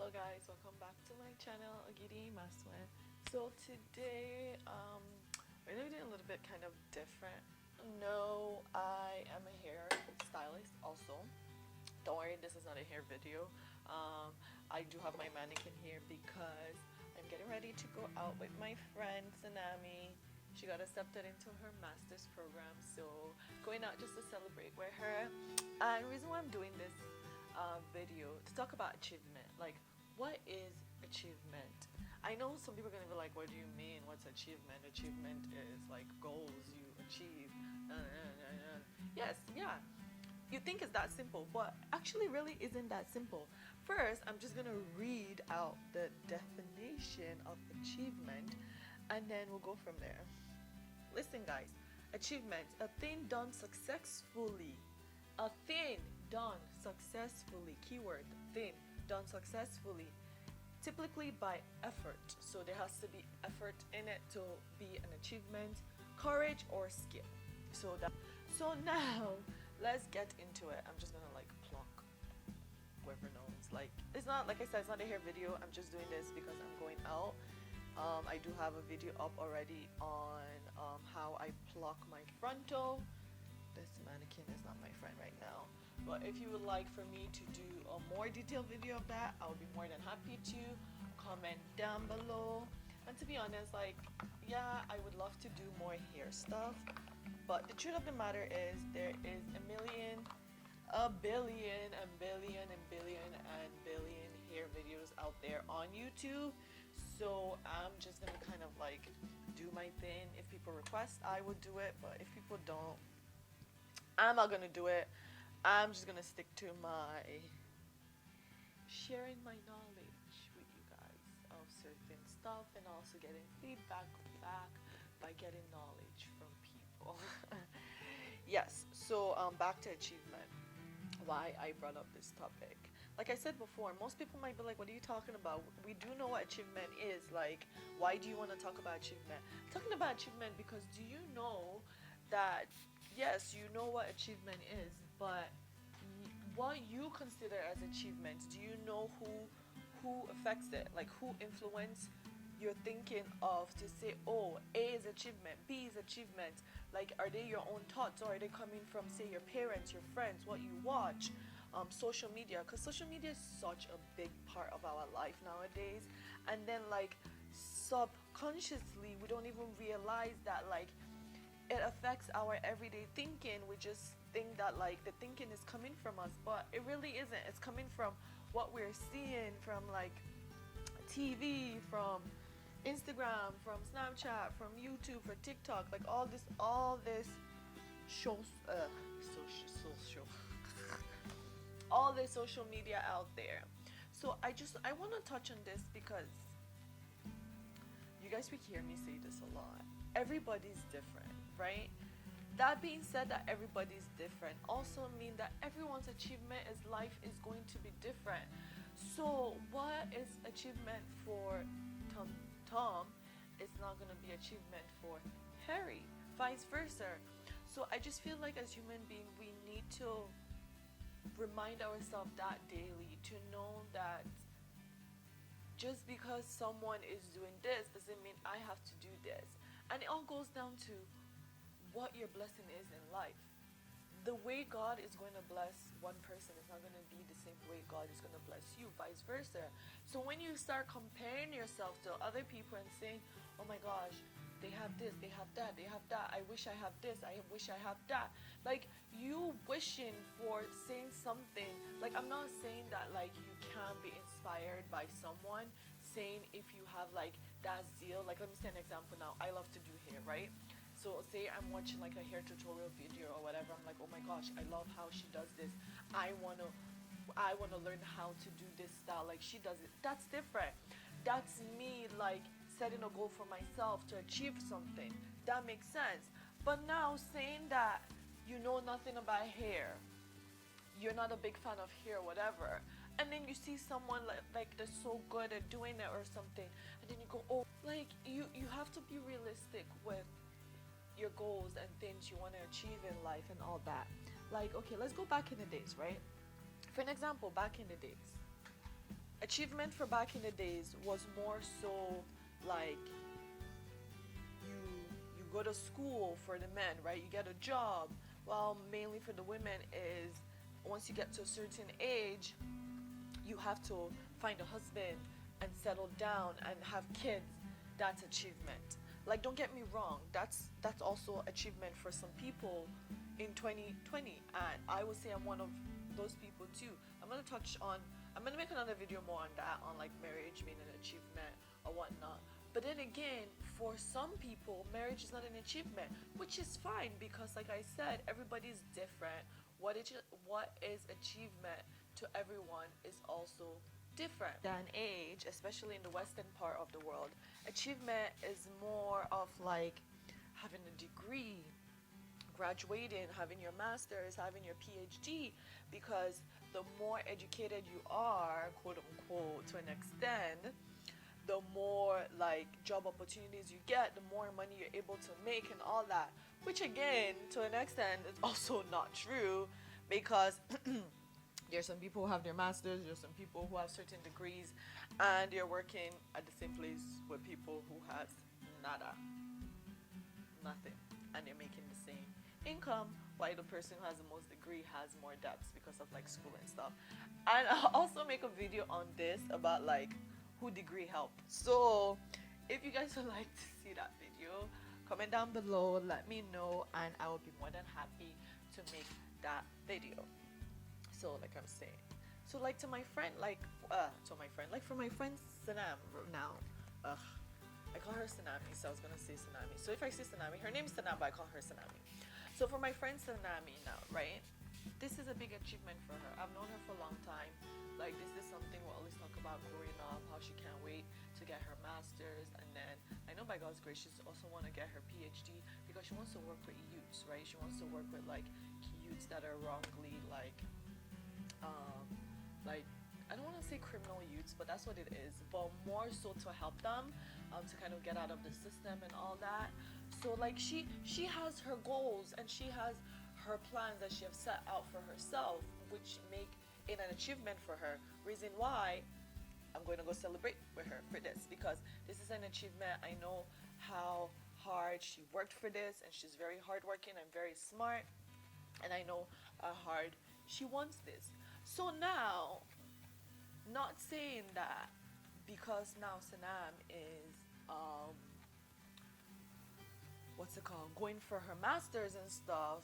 Hello guys, welcome back to my channel, Ogidi Maswe. So today, we're doing a little bit kind of different. No, I am a hair stylist also. Don't worry, this is not a hair video. I do have my mannequin here because I'm getting ready to go out with my friend Tsunami. She got accepted into her master's program, so going out just to celebrate with her. And the reason why I'm doing this video to talk about achievement, like what is achievement? I know some people are gonna be like, what do you mean? What's achievement? Achievement is like goals you achieve. Yes, yeah, you think it's that simple, but actually really isn't that simple. First, I'm just gonna read out the definition of achievement and then we'll go from there. Listen, guys, achievement, a thing done successfully. A thing done successfully. Keyword, thing done successfully. Typically by effort. So there has to be effort in it to be an achievement, courage or skill. So now let's get into it. I'm just gonna like pluck whoever knows. Like it's not, like I said, it's not a hair video. I'm just doing this because I'm going out. I do have a video up already on how I pluck my frontal. This mannequin is not my friend right now, but if you would like for me to do a more detailed video of that, I would be more than happy to. Comment down below. And to be honest, like, yeah, I would love to do more hair stuff, but the truth of the matter is there is a million, a billion, a billion, and billion, and billion hair videos out there on YouTube. So I'm just gonna kind of like do my thing. If people request, I would do it, but if people don't, I'm not gonna do it. I'm just gonna stick to my sharing my knowledge with you guys of certain stuff and also getting feedback back by getting knowledge from people. Yes, so back to achievement. Why I brought up this topic. Like I said before, most people might be like, what are you talking about? We do know what achievement is. Like, why do you want to talk about achievement? I'm talking about achievement because do you know that, yes, you know what achievement is, but what you consider as achievement, do you know who affects it? Like, who influence your thinking of to say, oh, A is achievement, B is achievement. Like, are they your own thoughts or are they coming from, say, your parents, your friends, what you watch, social media? Because social media is such a big part of our life nowadays. And then, like, subconsciously, we don't even realize that, like, it affects our everyday thinking. We just think that, like, the thinking is coming from us, but it really isn't. It's coming from what we're seeing from, like, TV, from Instagram, from Snapchat, from YouTube, for TikTok, like all this shows, social, all this social media out there. So I want to touch on this because you guys will hear me say this a lot. Everybody's different, right? That being said, that everybody's different also mean that everyone's achievement is life is going to be different. So what is achievement for Tom is not going to be achievement for Harry, vice versa. So I just feel like as human beings we need to remind ourselves that daily, to know that just because someone is doing this doesn't mean I have to do this. And it all goes down to what your blessing is in life. The way God is going to bless one person is not going to be the same way God is going to bless you, vice versa. So when you start comparing yourself to other people and saying, oh my gosh, they have this, they have that, they have that, I wish I have this, I wish I have that. Like, you wishing for saying something, like, I'm not saying that, like, you can be inspired by someone, saying if you have, like, that zeal. Like, let me say an example now. I love to do hair, right? So say I'm watching like a hair tutorial video or whatever. I'm like, oh my gosh, I love how she does this. I wanna I wanna learn how to do this style like she does it. That's different. That's me like setting a goal for myself to achieve something. That makes sense. But now saying that you know nothing about hair, you're not a big fan of hair, whatever, and then you see someone like they're so good at doing it or something, and then you go, oh, like you have to be realistic with your goals and things you want to achieve in life and all that. Like, okay, let's go back in the days, right? For an example, back in the days, Achievement for back in the days was more so like you you go to school for the men, right? You get a job. Well, mainly for the women is once you get to a certain age, you have to find a husband and settle down and have kids. That's achievement. Like, don't get me wrong, that's also achievement for some people in 2020, and I would say I'm one of those people too. I'm gonna make another video more on that, on like marriage being an achievement or whatnot. But then again, for some people, marriage is not an achievement, which is fine because, like I said, everybody's different. What is achievement to everyone is also different. Than age, especially in the western part of the world, achievement is more of like having a degree, graduating, having your master's, having your PhD, because the more educated you are, quote unquote, to an extent, the more like job opportunities you get, the more money you're able to make and all that. Which again, to an extent, is also not true because there's some people who have their masters, there's some people who have certain degrees, and they're working at the same place with people who has nada, nothing, and they're making the same income, while the person who has the most degree has more debts because of like school and stuff. And I'll also make a video on this about like who degree help. So if you guys would like to see that video, comment down below, let me know, and I will be more than happy to make that video. So like I'm saying, so like to my friend, like for my friend Sanam now, ugh, I call her Sanami, so I was gonna say Sanami. So if I say Sanami, her name is Sanam, but I call her Sanami. So for my friend Sanami now, right? This is a big achievement for her. I've known her for a long time. Like, this is something we'll always talk about growing up, how she can't wait to get her master's, and then I know by God's grace she's also want to get her PhD because she wants to work with youths, right? She wants to work with like youths that are wrongly like I don't want to say criminal youths, but that's what it is. But more so to help them to kind of get out of the system and all that. So like she has her goals and she has her plans that she has set out for herself, which make it an achievement for her. Reason why I'm going to go celebrate with her for this, because this is an achievement. I know how hard she worked for this, and she's very hardworking and very smart, and I know how hard she wants this. So now, not saying that because now Sanam is what's it called, going for her masters and stuff,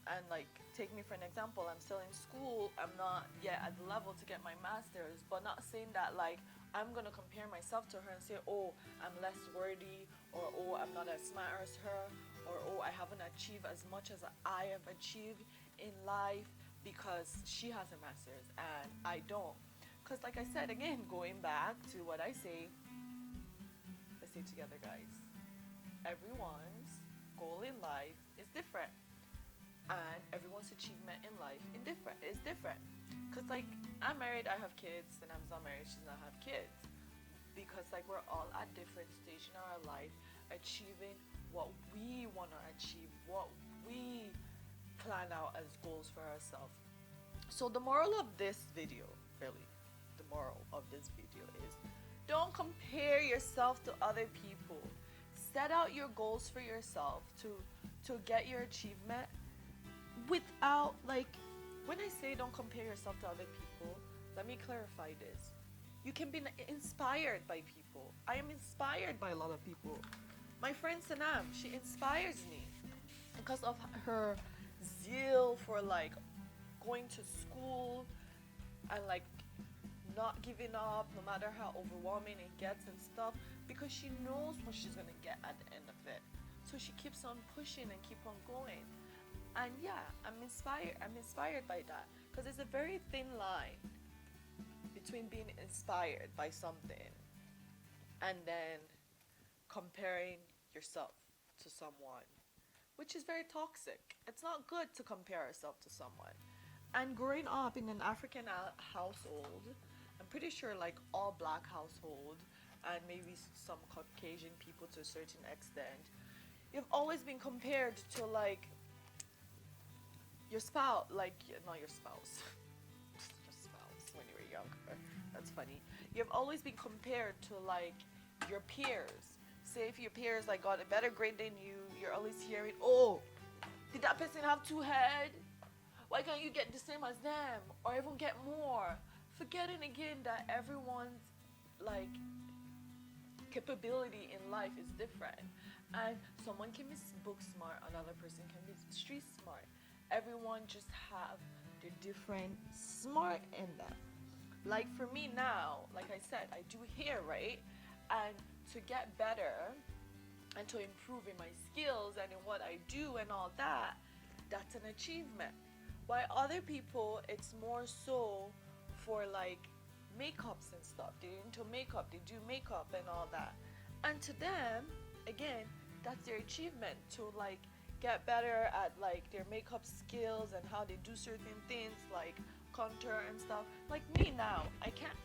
and like take me for an example, I'm still in school, I'm not yet at the level to get my masters, but not saying that like I'm gonna compare myself to her and say, oh, I'm less worthy, or oh, I'm not as smart as her, or oh, I haven't achieved as much as I have achieved in life because she has a master's and I don't. Because like I said, again, going back to what I say, let's say together, guys, everyone's goal in life is different, and everyone's achievement in life is different. Because like I'm married, I have kids, and I'm not married, she's not have kids, because like we're all at different stage in our life, achieving what we want to achieve, what we plan out as goals for ourselves. So the moral of this video, really, the moral of this video is, don't compare yourself to other people. Set out your goals for yourself to get your achievement without like, when I say don't compare yourself to other people, let me clarify this. You can be inspired by people. I am inspired by a lot of people. My friend Sanam, she inspires me because of her zeal for like going to school and like not giving up no matter how overwhelming it gets and stuff, because she knows what she's gonna get at the end of it. So she keeps on pushing and keep on going. And yeah, I'm inspired by that, because it's a very thin line between being inspired by something and then comparing yourself to someone, which is very toxic. It's not good to compare yourself to someone. And growing up in an African household, I'm pretty sure like all black household and maybe some Caucasian people to a certain extent, you've always been compared to like your spouse, like not your spouse, your spouse when you were younger, That's funny. You've always been compared to like your peers. Say if your peers like got a better grade than you, you're always hearing, "Oh, did that person have two head? Why can't you get the same as them or even get more?" Forgetting again that everyone's like capability in life is different, and someone can be book smart, another person can be street smart. Everyone just have their different smart in them. Like for me now, like I said, I do hair, right? And to get better and to improve in my skills and in what I do and all that, that's an achievement. While other people, it's more so for like makeups and stuff. They're into makeup, they do makeup and all that. And to them, again, that's their achievement to like get better at like their makeup skills and how they do certain things like contour and stuff. Like me now, I can't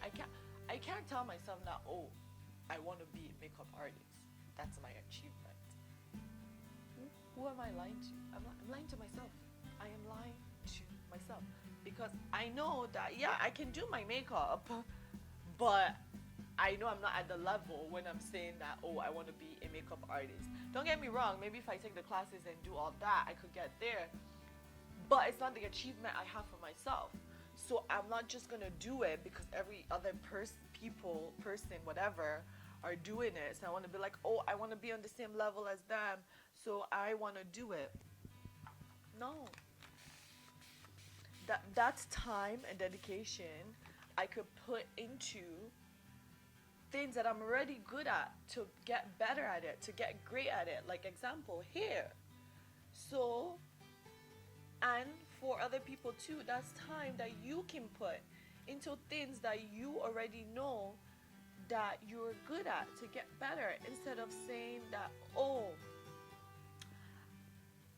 tell myself now, oh, I want to be a makeup artist. That's my achievement. Who am I lying to? I'm lying to myself. I am lying to myself because I know that yeah, I can do my makeup, but I know I'm not at the level when I'm saying that oh, I want to be a makeup artist. Don't get me wrong. Maybe if I take the classes and do all that, I could get there. But it's not the achievement I have for myself. So I'm not just gonna do it because every other person, whatever, are doing it. So I want to be like, oh, I want to be on the same level as them. So I want to do it. No, that's time and dedication I could put into things that I'm already good at to get better at it, to get great at it. Like example, hair. So, and for other people too, that's time that you can put into things that you already know that you're good at to get better instead of saying that, oh,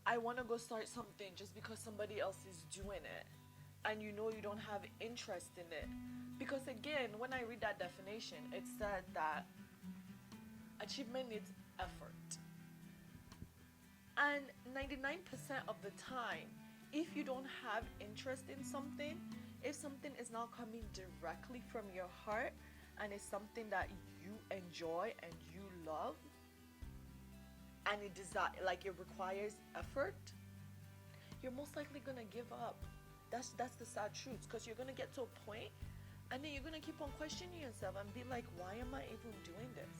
I want to go start something just because somebody else is doing it and you know you don't have interest in it. Because again, when I read that definition, it said that achievement needs effort. And 99% of the time, if you don't have interest in something, if something is not coming directly from your heart and it's something that you enjoy and you love, and it like it requires effort, you're most likely gonna give up. That's the sad truth, because you're gonna get to a point and then you're gonna keep on questioning yourself and be like, why am I even doing this?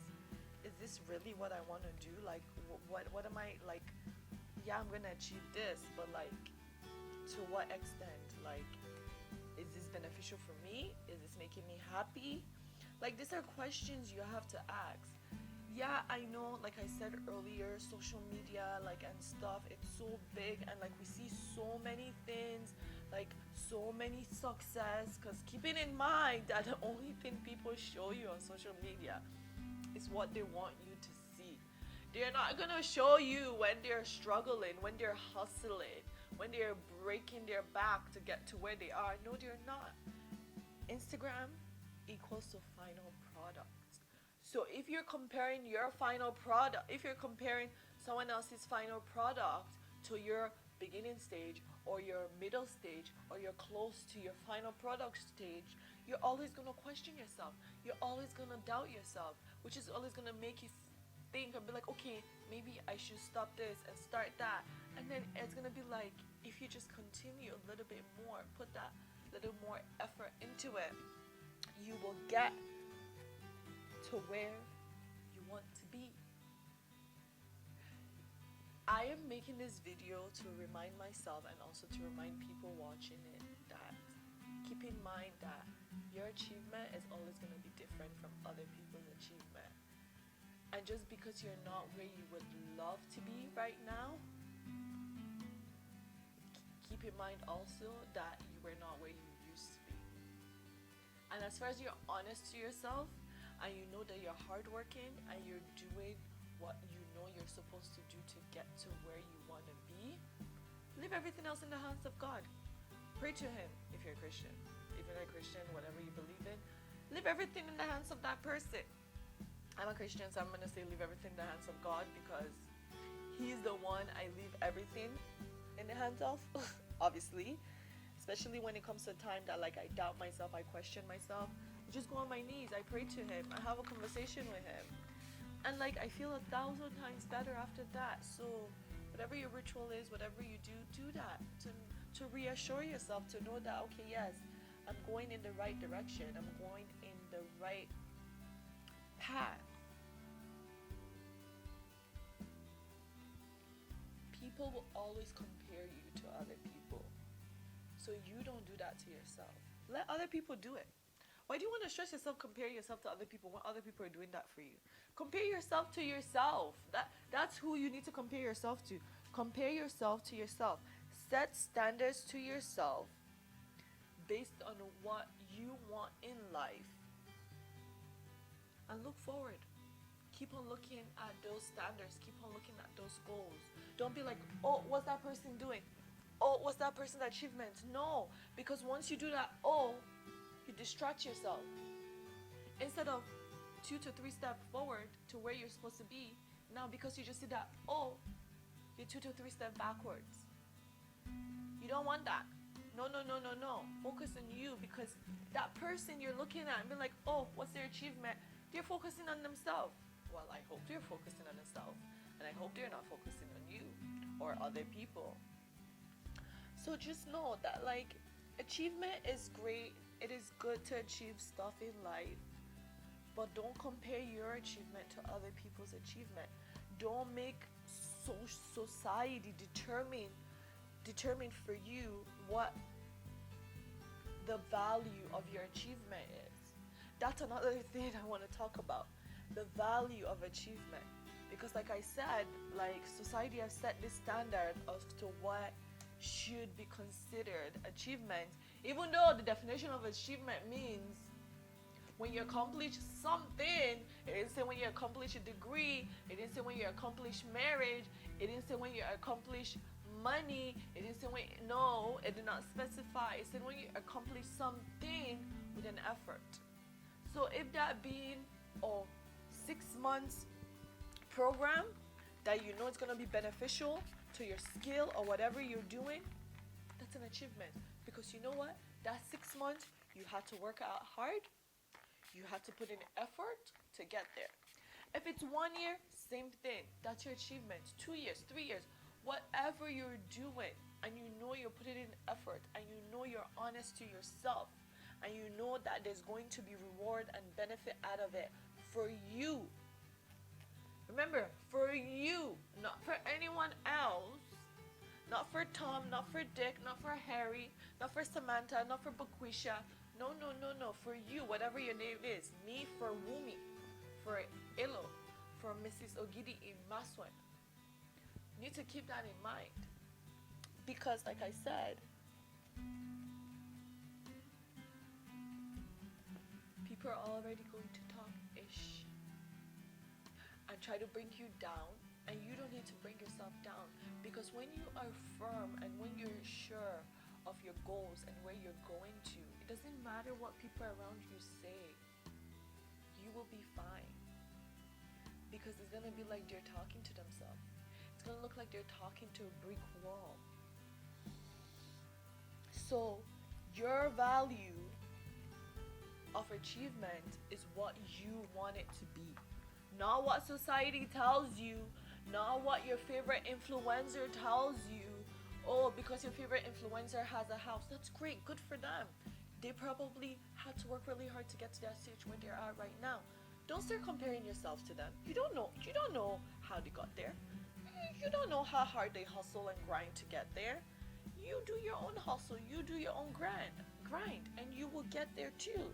Is this really what I want to do? Like what am I like? Yeah, I'm gonna achieve this, but like to what extent? Like, is this beneficial for me? Is this making me happy? Like, these are questions you have to ask. Yeah, I know, like I said earlier, social media, like, and stuff, it's so big, and like we see so many things, like so many success, because keeping in mind that the only thing people show you on social media is what they want you to see. They're not gonna show you when they're struggling, when they're hustling, when they're breaking their back to get to where they are. No, they're not. Instagram equals to final product. So if you're comparing your final product, if you're comparing someone else's final product to your beginning stage or your middle stage or you're close to your final product stage, you're always going to question yourself. You're always going to doubt yourself, which is always going to make you think and be like, okay, maybe I should stop this and start that. And then it's going to be like, if you just continue a little bit more, put that little more effort into it, you will get to where you want to be. I am making this video to remind myself and also to remind people watching it that keep in mind that your achievement is always going to be different from other people's achievement. And just because you're not where you would love to be right now, keep in mind also that you were not where you used to be. And as far as you're honest to yourself, and you know that you're hardworking and you're doing what you know you're supposed to do to get to where you want to be, leave everything else in the hands of God. Pray to Him if you're a Christian. If you're not a Christian, whatever you believe in, leave everything in the hands of that person. I'm a Christian, so I'm going to say leave everything in the hands of God because He's the one I leave everything in the hands of, obviously. Especially when it comes to a time that like I doubt myself, I question myself. just go on my knees. I pray to him. I have a conversation with him. And like I feel 1,000 times better after that. So whatever your ritual is, whatever you do that to reassure yourself, to know that okay, yes, I'm going in the right direction. I'm going in the right path. People will always compare you to other people. So you don't do that to yourself. Let other people do it. Why do you want to stress yourself, compare yourself to other people when other people are doing that for you? Compare yourself to yourself. That's who you need to compare yourself to. Compare yourself to yourself. Set standards to yourself based on what you want in life. And look forward. Keep on looking at those standards. Keep on looking at those goals. Don't be like, oh, what's that person doing? Oh, what's that person's achievement? No, because once you do that, oh, you distract yourself. Instead of 2 to 3 steps forward to where you're supposed to be, now because you just did that, oh, you're 2 to 3 steps backwards. You don't want that. No. Focus on you, because that person you're looking at and be like, oh, what's their achievement? They're focusing on themselves. Well, I hope they're focusing on themselves, and I hope they're not focusing on you or other people. So just know that like achievement is great. It is good to achieve stuff in life, but don't compare your achievement to other people's achievement. Don't make society determine for you what the value of your achievement is. That's another thing I want to talk about, the value of achievement. Because like I said, like society has set this standard as to what should be considered achievement, even though the definition of achievement means when you accomplish something. It didn't say when you accomplish a degree, it didn't say when you accomplish marriage, it didn't say when you accomplish money, it didn't say when, no, it did not specify. It said when you accomplish something with an effort. So if that being a 6 months program that you know is going to be beneficial to your skill or whatever you're doing, that's an achievement. Because you know what? That 6 months, you had to work out hard. You had to put in effort to get there. If it's 1 year, same thing. That's your achievement. 2 years, 3 years, whatever you're doing, and you know you're putting in effort, and you know you're honest to yourself, and you know that there's going to be reward and benefit out of it for you. Remember, for you, not for anyone else, not for Tom, not for Dick, not for Harry, not for Samantha, not for Baquisha. No, for you, whatever your name is. Me for Wumi, for Ilo, for Mrs. Ogidi Imaswen. You need to keep that in mind. Because like I said, people are already going to talk ish and try to bring you down, and you don't need to bring yourself down, because when you are firm and when you're sure of your goals and where you're going to, it doesn't matter what people around you say, you will be fine. Because it's going to be like they're talking to themselves. It's going to look like they're talking to a brick wall. So your value of achievement is what you want it to be, not what society tells you, not what your favorite influencer tells you. Oh, because your favorite influencer has a house, that's great, good for them. They probably had to work really hard to get to that stage where they're at right now. Don't start comparing yourself to them. You don't know how they got there. You don't know how hard they hustle and grind to get there. You do your own hustle, you do your own grind, and you will get there too.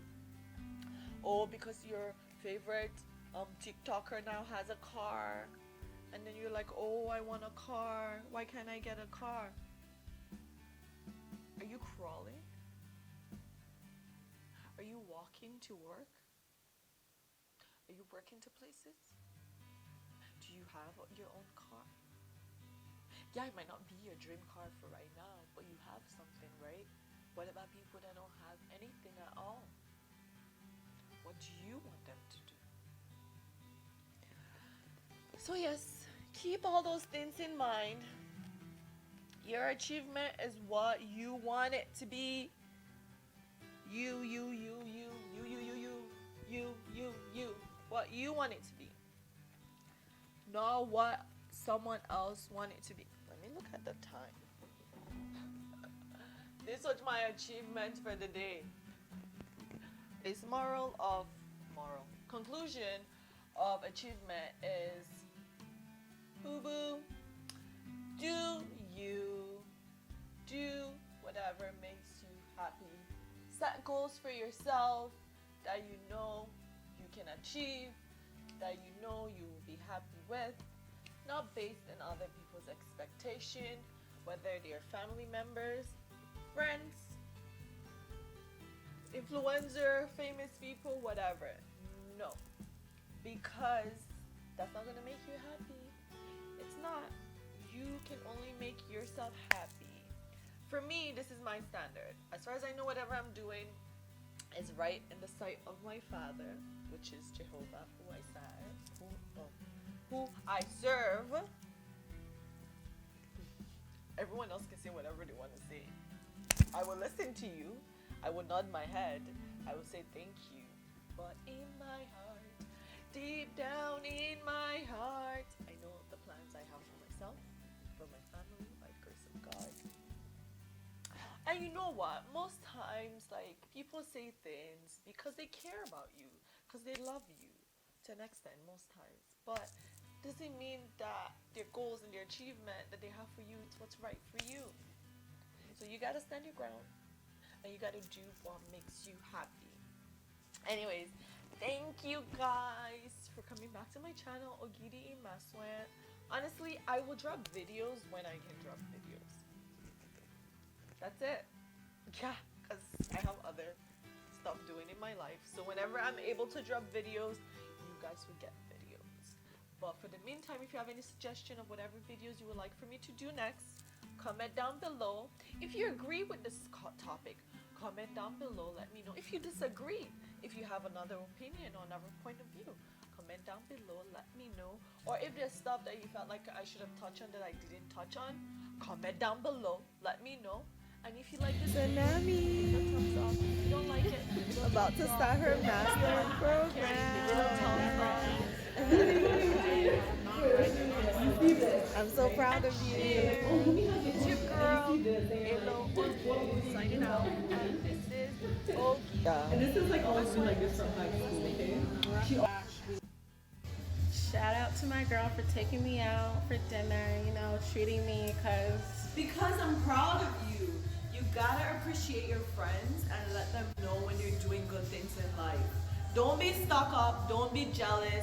Oh, because your favorite TikToker now has a car, and then you're like, oh, I want a car. Why can't I get a car? Are you crawling? Are you walking to work? Are you working to places? Do you have your own car? Yeah, it might not be your dream car for right now, but you have something, right? What about people that don't have anything at all? What do you want them to do? So yes, keep all those things in mind. Your achievement is what you want it to be. You. want it to be, not what someone else want it to be. Let me look at the time. This was my achievement for the day. Its conclusion of achievement is, boo boo, do you do whatever makes you happy. Set goals for yourself that you know you can achieve, that you know you will be happy with, not based on other people's expectation, whether they're family members, friends, influencer, famous people, whatever. No, because that's not gonna make you happy. It's not. You can only make yourself happy. For me, this is my standard. As far as I know, whatever I'm doing is right in the sight of my Father, which is Jehovah, who I serve. Everyone else can say whatever they want to say. I will listen to you. I will nod my head. I will say thank you. But in my heart, deep down in my heart, I know the plans I have for myself, for my family, by the grace of God. And you know what? Most times, like, people say things because they care about you, because they love you, to an extent, most times. But doesn't mean that their goals and their achievement that they have for you, it's what's right for you. So you gotta stand your ground, and you gotta do what makes you happy. Anyways, thank you guys for coming back to my channel, Ogidi Imaswan. Honestly, I will drop videos when I can drop videos. That's it. Yeah, because I have other stuff doing in my life. So whenever I'm able to drop videos, you guys will get videos. But for the meantime, if you have any suggestion of whatever videos you would like for me to do next, comment down below. If you agree with this topic, comment down below. Let me know. If you disagree, if you have another opinion or another point of view, comment down below. Let me know. Or if there's stuff that you felt like I should have touched on that I didn't touch on, comment down below. Let me know. And if you like this video, give it a thumbs up. If you don't like it, give it a About to thumbs up. start her If you don't mastering care, give it a thumbs up. I'm so proud of you. It's your girl, Elo Orwo, signing out. And this is Ogi. Yeah. And this is like always been like this from high school, okay? Shout out to my girl for taking me out for dinner, you know, treating me Because I'm proud of you. You gotta appreciate your friends and let them know when you're doing good things in life. Don't be stuck up, don't be jealous.